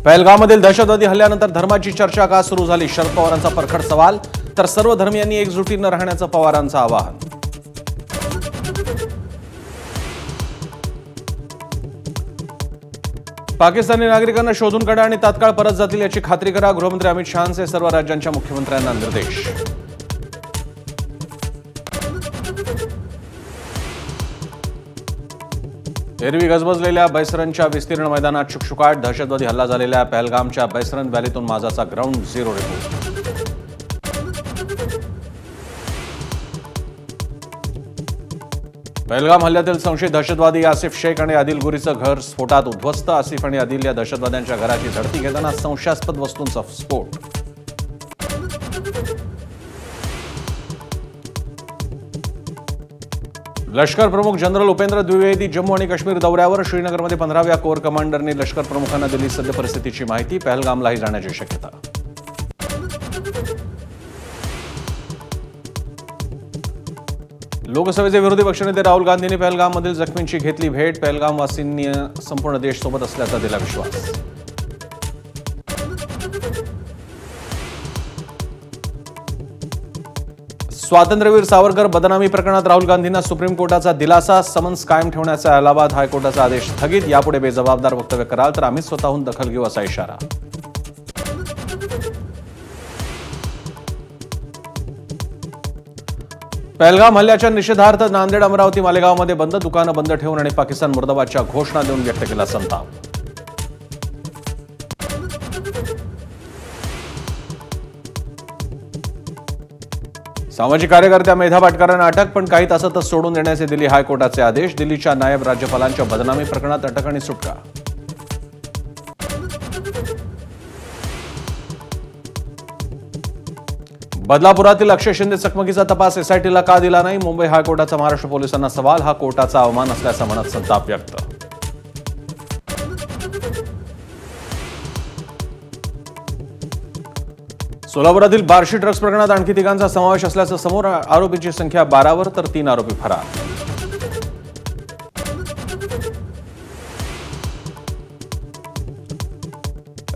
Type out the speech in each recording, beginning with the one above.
पहलगाममधील दहशतवादी हल्ल्यानंतर धर्माची चर्चा का सुरू झाली? शरद पवारांचा परखड सवाल. तर सर्व धर्मीयांनी एकजुटीनं राहण्याचं पवारांचं आवाहन. पाकिस्तानी नागरिकांना शोधून काढा आणि तात्काळ परत जातील याची खात्री करा. गृहमंत्री अमित शहांचे सर्व राज्यांच्या मुख्यमंत्र्यांना निर्देश. एरवी गजबजलेल्या बैसरनच्या विस्तीर्ण मैदानात शुकशुकाट. दहशतवादी हल्ला झालेल्या पहलगामच्या बैसरन व्हॅलीतून माझाचा ग्राउंड झिरो रिपोर्ट. पहलगाम हल्ल्यातील संशयित दहशतवादी आसिफ शेख आणि आदिल गुरीचं घर स्फोटात उद्ध्वस्त. आसिफ आणि आदिल या दहशतवाद्यांच्या घराची झडती घेताना संशयास्पद वस्तूंचा स्फोट. लष्कर प्रमुख जनरल उपेंद्र द्विवेदी जम्मू आणि काश्मीर दौऱ्यावर. श्रीनगरमध्ये 15व्या कोर कमांडरनी लष्कर प्रमुखांना दिली सद्य परिस्थितीची माहिती. पहलगामलाही जाण्याची शक्यता. लोकसभेचे विरोधी पक्षनेते राहुल गांधींनी पहलगाममधील जखमींची घेतली भेट. पहलगामवासींनी संपूर्ण देश सोबत असल्याचा दिला विश्वास. स्वातंत्र्यवीर सावरकर बदनामी प्रकरणात राहुल गांधींना सुप्रीम कोर्टाचा दिलासा. समन्स कायम ठेवण्याचा अलाहाबाद हायकोर्टाचा आदेश स्थगित. यापुढे बेजबाबदार वक्तव्य कराल तर आम्ही स्वतःहून दखल घेऊ असा इशारा. पहलगाम हल्ल्याच्या निषेधार्थ नांदेड अमरावती मालेगावमध्ये बंद. दुकानं बंद ठेवून आणि पाकिस्तान मुर्दाबादच्या घोषणा देऊन व्यक्त केला संताप. सामाजिक कार्यकर्त्या मेधा पाटकरांना अटक. पण काही तासातच सोडून देण्याचे दिल्ली हायकोर्टाचे आदेश. दिल्लीच्या नायब राज्यपालांच्या बदनामी प्रकरणात अटक आणि सुटका. बदलापुरातील अक्षय शिंदे चकमकीचा तपास एसआयटीला का दिला नाही? मुंबई हायकोर्टाचा महाराष्ट्र पोलिसांना सवाल. हा कोर्टाचा अवमान असल्याचं म्हणत संताप व्यक्त. सोलापुरातील बार्शी ड्रग्ज प्रकरणात आणखी तिघांचा समावेश असल्याचं समोर. आरोपींची संख्या 12वर तर 3 आरोपी फरार.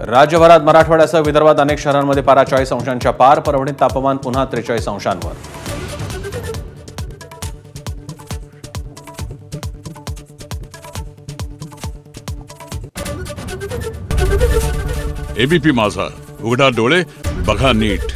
राज्यभरात मराठवाड्यासह विदर्भात अनेक शहरांमध्ये पारा 40 अंशांच्या पार. परभणीत तापमान पुन्हा 43 अंशांवर. एबीपी माझा, उघडा डोळे बघा नीट.